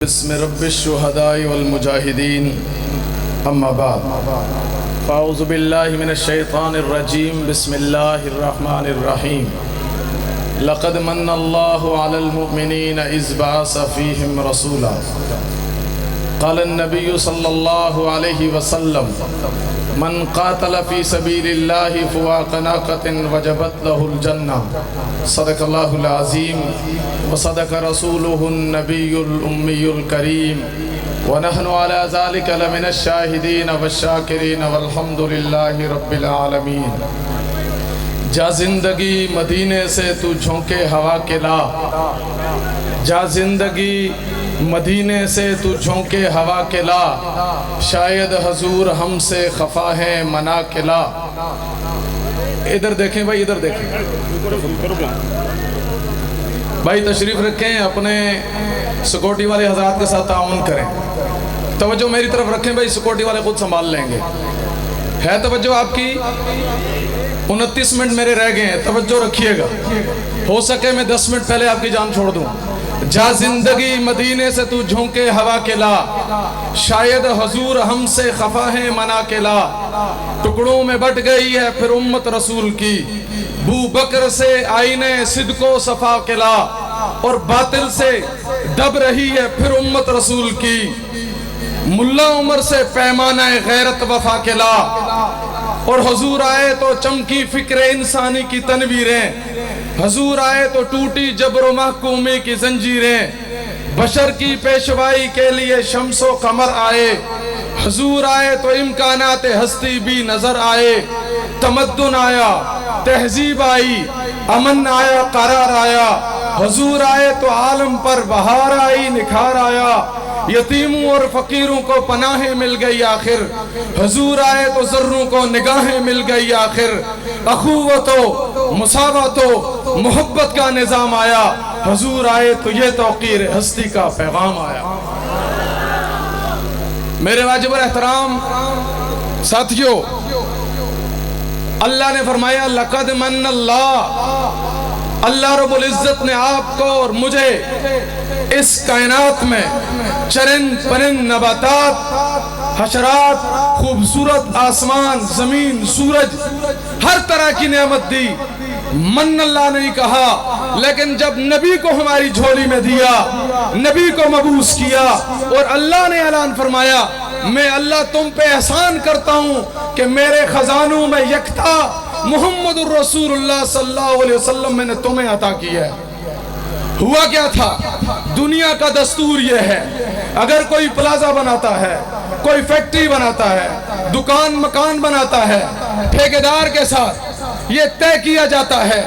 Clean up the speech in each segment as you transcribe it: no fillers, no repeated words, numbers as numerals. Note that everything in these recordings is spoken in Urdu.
بسم رب الشهداء والمجاهدين اما بعد فاعوذ بالله من الشيطان الرجيم بسم الله الرحمن الرحيم لقد من الله على المؤمنين إذ بعث فيهم رسولا قال النبي صلى الله عليه وسلم من قاتل في سبيل الله فواق ناقة وجبت له الجنة صدق الله العظيم وصدق رسوله النبي الأمي الكريم ونحن على ذلك لمن الشاهدين والشاكرين والحمد لله رب العالمين جا زندگی مدینے سے تو جھونکے ہوا کے لا جا زندگی مدینے سے تو جھونکے ہوا کے لا شاید حضور ہم سے خفا ہے منا کے لا ادھر دیکھیں بھائی ادھر دیکھیں بھائی تشریف رکھیں اپنے سیکورٹی والے حضرات کے ساتھ تعاون کریں توجہ میری طرف رکھیں بھائی سیکورٹی والے خود سنبھال لیں گے ہے توجہ آپ کی 29 منٹ میرے رہ گئے ہیں توجہ رکھیے گا ہو سکے میں 10 منٹ پہلے آپ کی جان چھوڑ دوں جا زندگی مدینے سے تو جھونکے ہوا کے لا شاید حضور ہم سے خفا ہے منا کے لا ٹکڑوں میں بٹ گئی ہے پھر امت رسول کی بو بکر سے آئینے صدق و صفا کے لا اور باطل سے دب رہی ہے پھر امت رسول کی ملا عمر سے پیمانہ غیرت وفا کے لا اور حضور آئے تو چمکی فکر انسانی کی تنویریں حضور آئے تو ٹوٹی جبر و محکومی کی زنجیریں بشر کی پیشوائی کے لیے شمس و قمر آئے حضور آئے تو امکانات ہستی بھی نظر آئے تمدن آیا تہذیب آئی امن آیا قرار آیا حضور آئے تو عالم پر بہار آئی نکھار آیا یتیموں اور فقیروں کو پناہیں مل گئی آخر حضور آئے تو ذروں کو نگاہیں مل گئی آخر اخوت و مساوات و محبت کا نظام آیا حضور آئے تو یہ توقیر ہستی کا پیغام آیا میرے واجب الاحترام ساتھیو اللہ نے فرمایا لقد من اللہ رب العزت نے آپ کو اور مجھے اس کائنات میں چرند پرند نباتات حشرات خوبصورت آسمان زمین سورج ہر طرح کی نعمت دی من اللہ نہیں کہا لیکن جب نبی کو ہماری جھولی میں دیا نبی کو مبعوث کیا اور اللہ نے اعلان فرمایا میں اللہ تم پہ احسان کرتا ہوں کہ میرے خزانوں میں یکتا محمد الرسول اللہ صلی اللہ علیہ وسلم میں نے تمہیں عطا کیا ہے ہوا کیا تھا دنیا کا دستور یہ ہے اگر کوئی پلازا بناتا ہے کوئی فیکٹری بناتا ہے دکان مکان بناتا ہے ٹھیکیدار کے ساتھ یہ طے کیا جاتا ہے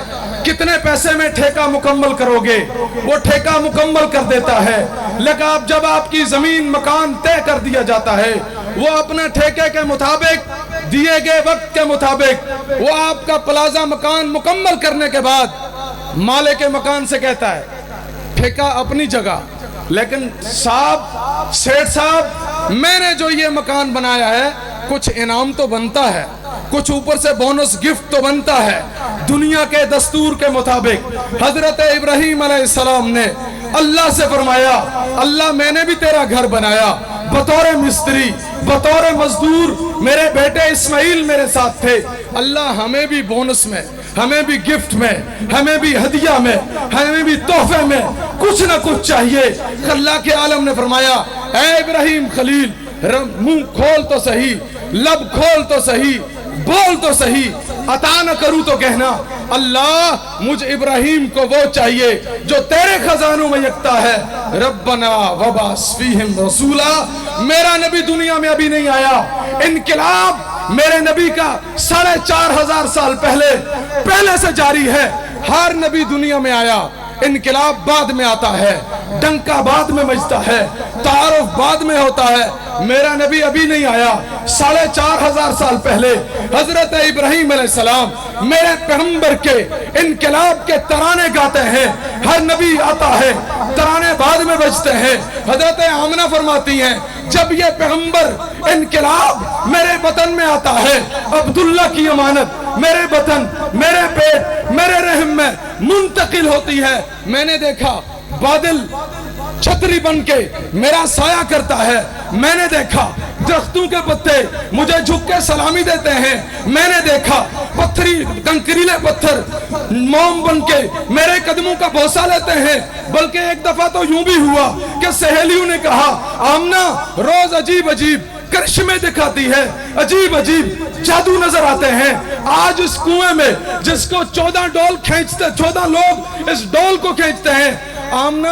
کتنے پیسے میں ٹھیکہ مکمل کرو گے وہ ٹھیکہ مکمل کر دیتا ہے لیکن جب آپ کی زمین مکان طے کر دیا جاتا ہے وہ اپنے ٹھیکے کے مطابق دیے گئے وقت کے مطابق وہ آپ کا پلازا مکان مکمل کرنے کے بعد مالک مکان سے کہتا ہے ٹھیکہ اپنی جگہ لیکن سیٹھ صاحب میں نے جو یہ مکان بنایا ہے کچھ انعام تو بنتا ہے کچھ اوپر سے بونس گفٹ تو بنتا ہے دنیا کے دستور کے مطابق حضرت ابراہیم علیہ السلام نے اللہ سے فرمایا اللہ میں نے بھی تیرا گھر بنایا بطور مستری بطور مزدور میرے بیٹے اسماعیل میرے ساتھ تھے اللہ ہمیں بھی بونس میں ہمیں بھی گفٹ میں ہمیں بھی ہدیہ میں ہمیں بھی تحفے میں کچھ نہ کچھ چاہیے اللہ کے عالم نے فرمایا اے ابراہیم خلیل منہ کھول تو صحیح لب کھول تو صحیح بول تو صحیح عطا نہ کروں تو کہنا اللہ مجھ ابراہیم کو وہ چاہیے جو تیرے خزانوں میں یکتا ہے ربنا وبعث فیہم رسولا میرا نبی دنیا میں ابھی نہیں آیا انقلاب میرے نبی کا 4500 سال پہلے سے جاری ہے ہر نبی دنیا میں آیا انقلاب بعد میں آتا ہے ڈنکا بعد میں بجتا ہے تعارف بعد میں ہوتا ہے میرا نبی ابھی نہیں آیا 4500 سال پہلے حضرت ابراہیم علیہ السلام میرے پیغمبر کے انقلاب کے ترانے گاتے ہیں ہر نبی آتا ہے ترانے بعد میں بجتے ہیں حضرت آمنہ فرماتی ہیں جب یہ پیغمبر انقلاب میرے وطن میں آتا ہے عبداللہ کی امانت میرے وطن میرے پیٹ میرے رحم میں منتقل ہوتی ہے میں نے دیکھا بادل چھتری بن کے میرا سایہ کرتا ہے. میں نے دیکھا درختوں کے پتے مجھے جھک کے سلامی دیتے ہیں. میں نے دیکھا پتھری کنکریلے پتھر موم بن کے میرے قدموں کا بوسہ لیتے ہیں. بلکہ ایک دفعہ تو یوں بھی ہوا کہ سہیلیوں نے کہا آمنہ روز عجیب عجیب کرشمے دکھاتی ہے, عجیب عجیب جادو نظر آتے ہیں. آج اس کنویں میں جس کو 14 ڈول کھینچتے, 14 لوگ اس ڈول کو کھینچتے ہیں, آمنہ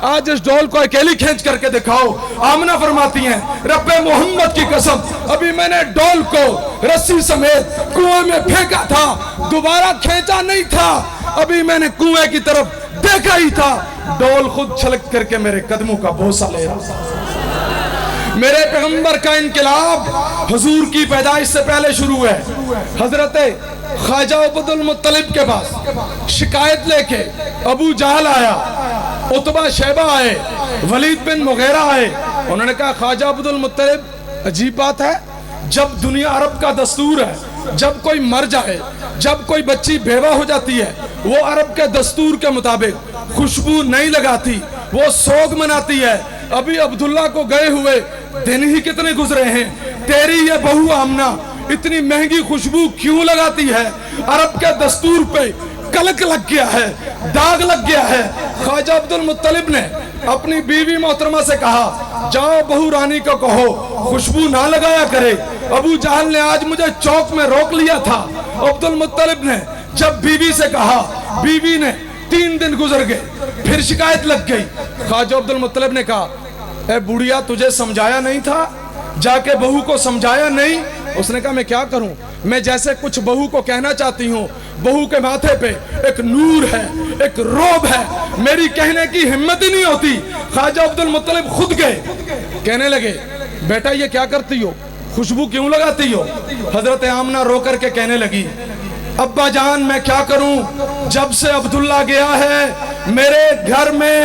آج اس ڈول کو اکیلی کھینچ کر کے دکھاؤ. آمنہ فرماتی ہیں رب محمد کی قسم ابھی میں نے ڈول کو رسی سمیت کنویں میں پھینکا تھا, دوبارہ کھینچا نہیں تھا, ابھی میں نے کنویں کی طرف دیکھا ہی تھا, ڈول خود چھلک کر کے میرے قدموں کا بوسہ لے رہا. میرے پیغمبر کا انقلاب حضور کی پیدائش سے پہلے شروع ہے. حضرت خواجہ عبد المطلب کے پاس شکایت لے کے ابو جہل آیا, عتبہ شیبہ آئے, ولید بن مغیرہ آئے. انہوں نے کہا خواجہ عبد المطلب عجیب بات ہے, جب دنیا عرب کا دستور ہے جب کوئی مر جائے, جب کوئی بچی بیوہ ہو جاتی ہے, وہ عرب کے دستور کے مطابق خوشبو نہیں لگاتی, وہ سوگ مناتی ہے. ابھی عبداللہ کو گئے ہوئے دن ہی کتنے گزرے ہیں, تیری یہ بہو آمنہ اتنی مہنگی خوشبو کیوں لگاتی ہے؟ عرب کے دستور پہ کلک لگ گیا ہے, داغ لگ گیا ہے. خواجہ عبد المطلب نے اپنی بیوی محترمہ سے کہا جاؤ بہو رانی کو کہو خوشبو نہ لگایا کرے. ابو جہل نے آج مجھے چوک میں روک لیا تھا. عبد المطلب نے جب بیوی سے کہا, بیوی نے 3 دن گزر گئے, پھر شکایت لگ گئی. خواجہ عبد المطلب نے کہا اے بڑھیا تجھے سمجھایا نہیں تھا, جا کے بہو کو سمجھایا نہیں؟ اس نے کہا میں کیا کروں, میں جیسے کچھ بہو کو کہنا چاہتی ہوں, بہو کے ماتھے پہ ایک نور ہے, ایک روب ہے, میری کہنے کی ہمت ہی نہیں ہوتی. خواجہ عبد المطلب خود گئے, کہنے لگے بیٹا یہ کیا کرتی ہو, خوشبو کیوں لگاتی ہو؟ حضرت آمنہ رو کر کے کہنے لگی ابا جان میں کیا کروں, جب سے عبداللہ گیا ہے میرے گھر میں,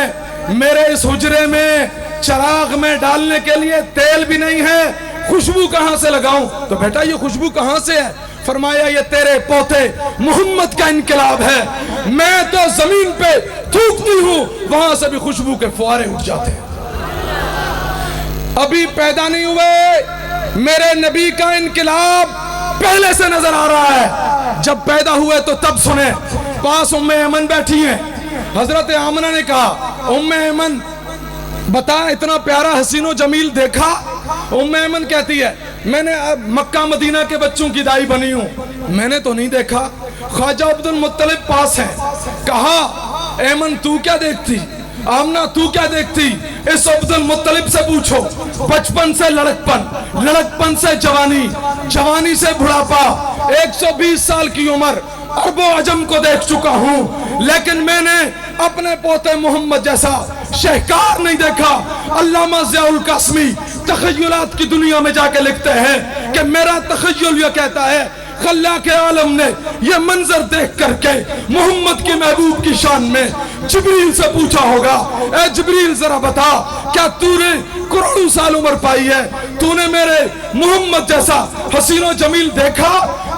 میرے اس حجرے میں چراغ میں ڈالنے کے لیے تیل بھی نہیں ہے, خوشبو کہاں سے لگاؤں؟ تو بیٹا یہ خوشبو کہاں سے ہے؟ فرمایا یہ تیرے پوتے محمد کا انقلاب ہے, میں تو زمین پہ تھوکتی ہوں وہاں سے بھی خوشبو کے فوارے اٹھ جاتے ہیں. ابھی پیدا نہیں ہوئے, میرے نبی کا انقلاب پہلے سے نظر آ رہا ہے. جب پیدا ہوئے تو تب سنیں, پاس ام ایمن بیٹھی ہیں. حضرت آمنہ نے کہا ام ایمن بتا اتنا پیارا حسین و جمیل دیکھا؟ ام ایمن کہتی ہے میں نے اب مکہ مدینہ کے بچوں کی دائی بنی ہوں, میں نے تو نہیں دیکھا. خواجہ عبد المطلب پاس ہے, کہا ایمن تو کیا دیکھتی, آمنہ تو کیا دیکھتی؟ اس عبد المطلب سے پوچھو, بچپن سے لڑکپن, لڑکپن سے جوانی, جوانی سے بڑھاپا, 120 سال کی عمر, عرب و عجم کو دیکھ چکا ہوں, لیکن میں نے اپنے پوتے محمد جیسا شہکار نہیں دیکھا. علامہ ضیاء القاسمی تخیلات کی دنیا میں جا کے لکھتے ہیں کہ میرا تخیل یہ کہتا ہے خلاق عالم نے یہ منظر دیکھ کر کے محمد کے محبوب کی شان میں جبریل سے پوچھا ہوگا اے جبریل ذرا بتا کیا تو نے کروڑوں سال عمر پائی ہے, تو نے میرے محمد جیسا حسین و جمیل دیکھا؟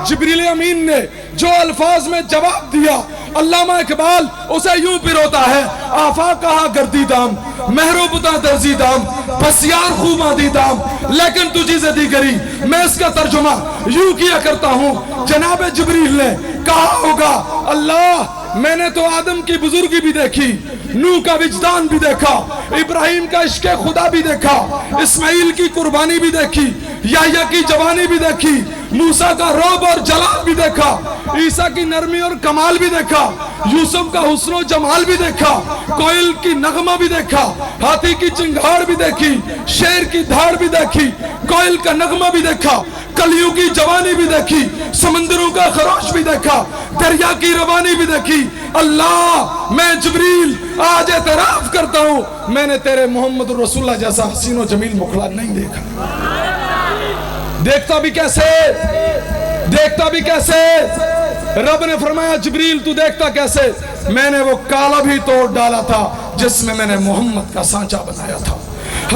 جبریل امین نے جو الفاظ میں جواب دیا, علامہ اقبال اسے یوں پیروتا ہے آفاق کہا گردی دام, مہرو بتا درزی دام, بسیار خوب آدی دام, لیکن تجھی سے دیگری. میں اس کا ترجمہ یوں کیا کرتا ہوں, جناب جبریل نے کہا ہوگا اللہ میں نے تو آدم کی بزرگی بھی دیکھی, نوح کا وجدان بھی دیکھا, ابراہیم کا عشق خدا بھی دیکھا, اسماعیل کی قربانی بھی دیکھی, یحییٰ کی جوانی بھی دیکھی, موسیٰ کا رعب اور جلال بھی دیکھا, عیسیٰ کی نرمی اور کمال بھی دیکھا, یوسف کا حسن و جمال بھی دیکھا, کوئل کی نغمہ بھی دیکھا, ہاتھی کی چنگھاڑ بھی دیکھی, شیر کی دھاڑ بھی دیکھی, کوئل کا نغمہ بھی دیکھا, کلیوں کی جوانی بھی دیکھی, سمندروں کا خروش بھی دیکھا, دریا کی روانی بھی دیکھی. اللہ میں جبریل آج اعتراف کرتا ہوں میں نے تیرے محمد رسول اللہ جیسا حسین و جمیل مخلص نہیں دیکھا. دیکھتا بھی کیسے, دیکھتا بھی کیسے؟ رب نے فرمایا جبریل تو دیکھتا کیسے؟ میں نے وہ کالا بھی توڑ ڈالا تھا جس میں نے محمد کا سانچہ بنایا تھا.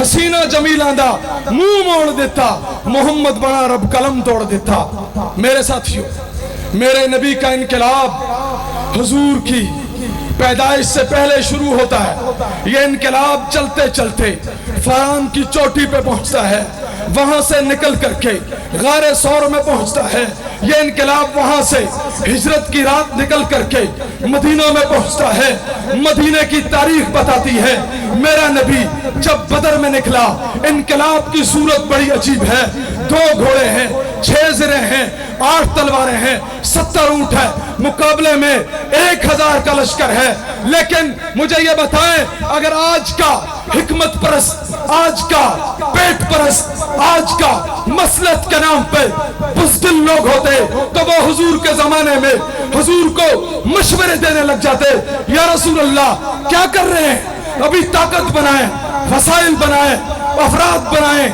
حسینہ جمیل آندہ منہ موڑ دیتا, محمد بنا رب قلم توڑ دیتا. میرے ساتھیوں, میرے نبی کا انقلاب حضور کی پیدائش سے پہلے شروع ہوتا ہے، یہ انقلاب چلتے چلتے فرعون کی چوٹی پہ پہنچتا ہے، وہاں سے نکل کر کے غار ثور میں پہنچتا ہے، یہ انقلاب وہاں سے ہجرت کی رات نکل کر کے مدینہ میں پہنچتا ہے۔ مدینہ کی تاریخ بتاتی ہے میرا نبی جب بدر میں نکلا، انقلاب کی صورت بڑی عجیب ہے، 2 گھوڑے ہیں، 6 زرے ہیں، 8 تلواریں ہیں، 70 اونٹ ہے، مقابلے میں 1000 کا لشکر ہے۔ لیکن مجھے یہ بتائیں، اگر آج کا حکمت پرست، آج کا پیٹ پرست، آج کا مسلط کے نام پہ بزدل لوگ ہوتے تو وہ حضور کے زمانے میں حضور کو مشورے دینے لگ جاتے، یا رسول اللہ کیا کر رہے ہیں؟ ابھی طاقت بنائیں، وسائل بنائیں، افراد بنائیں،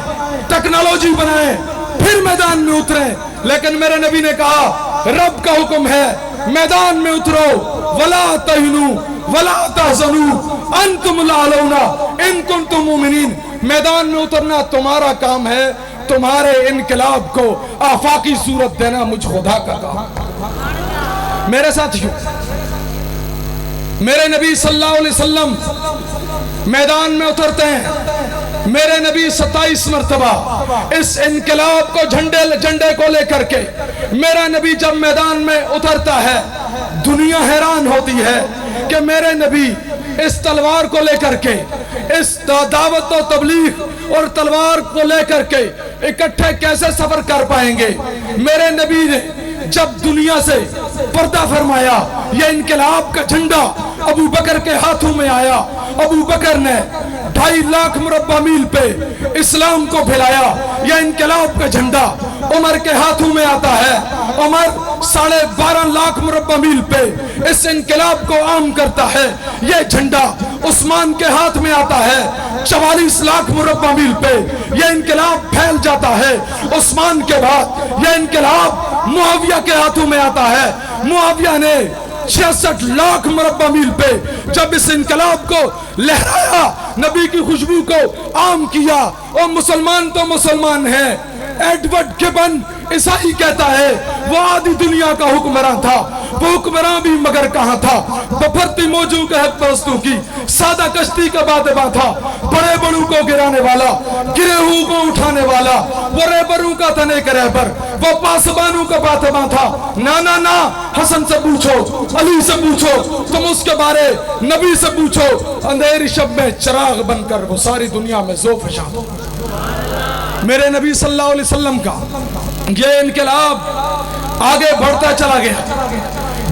ٹیکنالوجی بنائیں، پھر میدان میں اتریں۔ لیکن میرے نبی نے کہا رب کا حکم ہے میدان میں اترو، ولا تہنوا ولا تحزنوا انتم الاعلون ان کنتم مومنین۔ میدان میں اترنا تمہارا کام ہے، تمہارے انقلاب کو آفاقی صورت دینا مجھ خدا کا کام۔ میرے ساتھیوں، میرے نبی صلی اللہ علیہ وسلم میدان میں اترتے ہیں، میرے نبی 27 مرتبہ اس انقلاب کو جھنڈے کو لے کر کے میرا نبی جب میدان میں اترتا ہے، دنیا حیران ہوتی ہے کہ میرے نبی اس تلوار کو لے کر کے، اس دعوت و تبلیغ اور تلوار کو لے کر کے اکٹھے کیسے سفر کر پائیں گے۔ میرے نبی نے جب دنیا سے پردہ فرمایا، یہ انقلاب کا جھنڈا ابو بکر کے ہاتھوں میں آیا، ابو بکر نے 2.5 لاکھ مربع میل پہ اسلام کو پھیلایا۔ یہ انقلاب کا جھنڈا عمر کے ہاتھوں میں آتا ہے، عمر 12.5 لاکھ مربع میل پہ اس انقلاب کو عام کرتا ہے۔ یہ جھنڈا عثمان کے ہاتھ میں آتا ہے، 44 لاکھ مربع میل پہ یہ انقلاب پھیل جاتا ہے۔ عثمان کے بعد یہ انقلاب معاویہ کے ہاتھوں میں آتا ہے، معاویہ نے 66 لاکھ مربع میل پہ جب اس انقلاب کو لہرایا، نبی کی خوشبو کو عام کیا، اور مسلمان تو مسلمان ہیں۔ ایڈورڈ گبن عیسائی کہتا ہے وہ آدھی دنیا کا حکمراں تھا، وہ حکمراں بھی مگر کہاں تھا، بپھرتی موجوں کے حق پرستوں کی سادہ کشتی کا بادباں تھا، بڑے بڑوں کو گرانے والا، گرے ہوں کو اٹھانے والا، وہ ریبروں کا تھا نیک ریبر، وہ پاسبانوں کا باتباں تھا۔ نا حسن سے پوچھو، علی سے پوچھو، تم اس کے بارے نبی سے پوچھو، اندھیری شب میں چراغ بن کر وہ ساری دنیا میں ذو فشاں۔ میرے نبی صلی اللہ علیہ وسلم کا یہ انقلاب آگے بڑھتا چلا گیا۔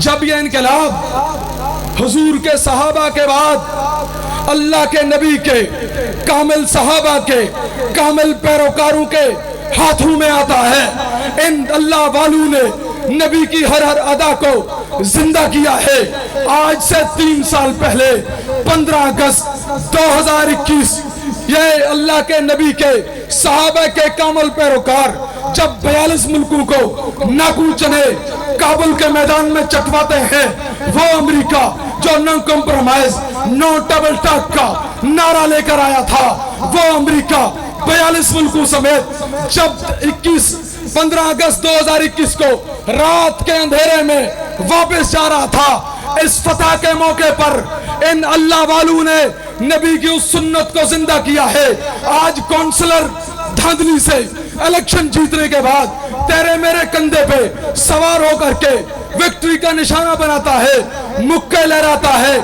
جب یہ انقلاب حضور کے صحابہ کے بعد اللہ کے نبی کے کامل صحابہ کے کامل پیروکاروں کے ہاتھوں میں آتا ہے، ان اللہ والوں نے نبی کی ہر ادا کو زندہ کیا ہے۔ آج سے 3 سال پہلے 15 اگست 2021 یہ اللہ کے نبی کے صحابہ کے کامل پیروکار جب 42 ملکوں کو ناکو چنے کابل کے میدان میں چٹواتے ہیں، وہ امریکہ جو نو کمپرومائز نو ڈبل ٹاک کا نعرہ لے کر آیا تھا، وہ امریکہ 42 ملکوں سمیت جب 15 اگست 2021 کو رات کے اندھیرے میں واپس جا رہا تھا، اس فتح کے موقع پر ان اللہ والوں نے نبی کی اس سنت کو زندہ کیا ہے۔ آج کونسلر دھاندلی سے الیکشن جیتنے کے بعد تیرے میرے کندھے پہ سوار ہو کر کے وکٹری کا نشانہ بناتا ہے، مکے لہراتا ہے،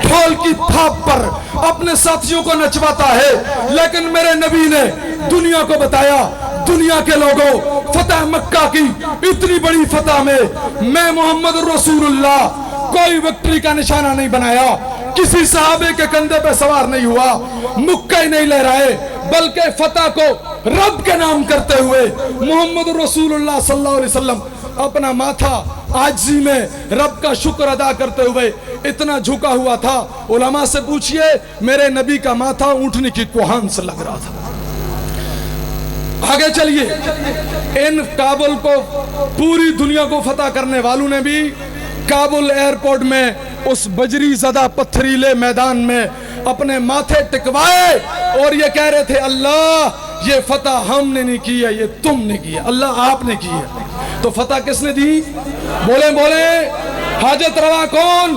ڈھول کی تھاپ پر اپنے ساتھیوں کو نچواتا ہے۔ لیکن میرے نبی نے دنیا کو بتایا، دنیا کے لوگوں، فتح مکہ کی اتنی بڑی فتح میں محمد رسول اللہ کوئی وکٹری کا نشانہ نہیں بنایا، کسی صحابے کے کندھے پہ سوار نہیں ہوا، مکے نہیں لہرائے، بلکہ فتح کو رب کے نام کرتے ہوئے محمد رسول اللہ صلی اللہ علیہ وسلم اپنا ماتھا عاجزی میں رب کا شکر ادا کرتے ہوئے اتنا جھکا ہوا تھا۔ علماء سے پوچھئے، میرے نبی کا ماتھا اونٹنی کی کوہان سے لگ رہا تھا۔ آگے چلیے، ان کابل کو پوری دنیا کو فتح کرنے والوں نے بھی کابل ایئرپورٹ میں اس بجری زدہ پتھریلے میدان میں اپنے ماتھے ٹکوائے اور یہ کہہ رہے تھے، اللہ یہ فتح ہم نے نہیں کی ہے، یہ تم نے کی ہے، اللہ آپ نے کی ہے۔ تو فتح کس نے دی؟ بولیں حاجت روا کون؟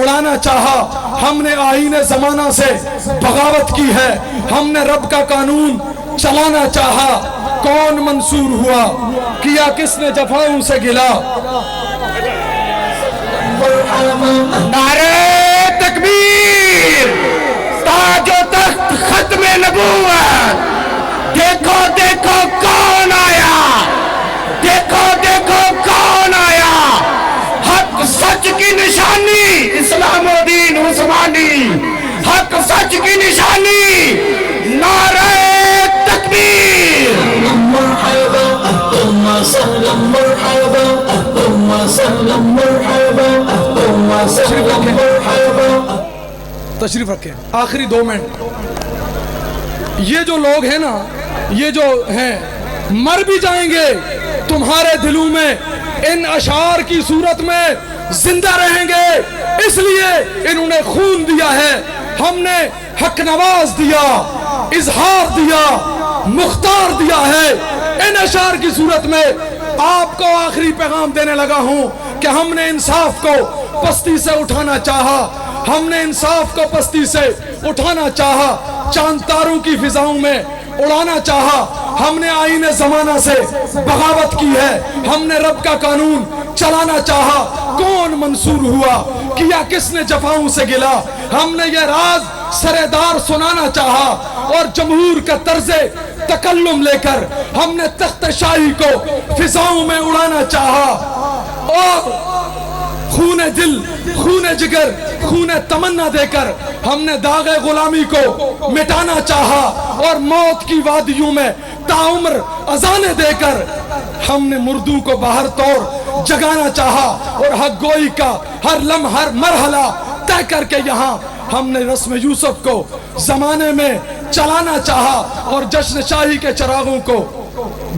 اڑانا چاہا، ہم نے آئین زمانہ سے بغاوت کی ہے، ہم نے رب کا قانون چلانا چاہا، کون منصور ہوا، کیا کس نے جفاؤں سے گلا؟ نعرہ تکبیر، تاج و تخت ختم نبوت، دیکھو دیکھو کون آیا، دیکھو دیکھو کون آیا، حق سچ کی نشانی، اسلام و دین عثمانی، حق سچ کی نشانی، نعرہ تکبیر۔ مرحبا اللهم سلم مرحبا اللهم سلم مرحبا اللهم سلم مرحبا۔ تشریف رکھیں، آخری 2 منٹ۔ یہ جو لوگ ہیں نا، یہ جو ہیں مر بھی جائیں گے، تمہارے دلوں میں ان اشعار کی صورت میں زندہ رہیں گے، اس لیے انہوں نے خون دیا ہے، ہم نے حق نواز دیا، اظہار دیا، مختار دیا ہے۔ ان اشعار کی صورت میں آپ کو آخری پیغام دینے لگا ہوں کہ ہم نے انصاف کو پستی سے اٹھانا چاہا، ہم نے انصاف کو پستی سے اٹھانا چاہا، چاند تاروں کی فضاؤں میں اڑانا چاہا، ہم نے آئین زمانہ سے بغاوت کی ہے، ہم نے رب کا قانون چلانا چاہا، کون منصور ہوا، کیا کس نے جفاؤں سے گلا؟ ہم نے یہ راز سردار سنانا چاہا اور جمہور کا طرز تکلم لے کر ہم نے تخت شاہی کو فضاؤں میں اڑانا چاہا، اور خون دل، خون جگر، خون تمنا دے کر ہم نے داغ غلامی کو مٹانا چاہا، اور موت کی وادیوں میں تاعمر اذانیں دے کر ہم نے مردوں کو باہر طور جگانا چاہا، اور حق گوئی کا ہر لمحہ ہر مرحلہ طے کر کے یہاں ہم نے رسم یوسف کو زمانے میں چلانا چاہا، اور جشن شاہی کے چراغوں کو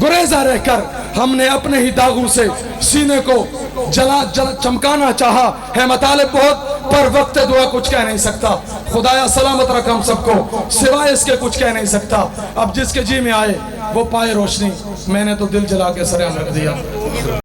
گریزہ رہ کر ہم نے اپنے ہی داغوں سے سینے کو جلا چمکانا چاہا۔ ہے مطالب بہت پر وقت دعا کچھ کہہ نہیں سکتا، خدایا سلامت رکھ ہم سب کو، سوائے اس کے کچھ کہہ نہیں سکتا، اب جس کے جی میں آئے وہ پائے روشنی، میں نے تو دل جلا کے سر عام رکھ دیا۔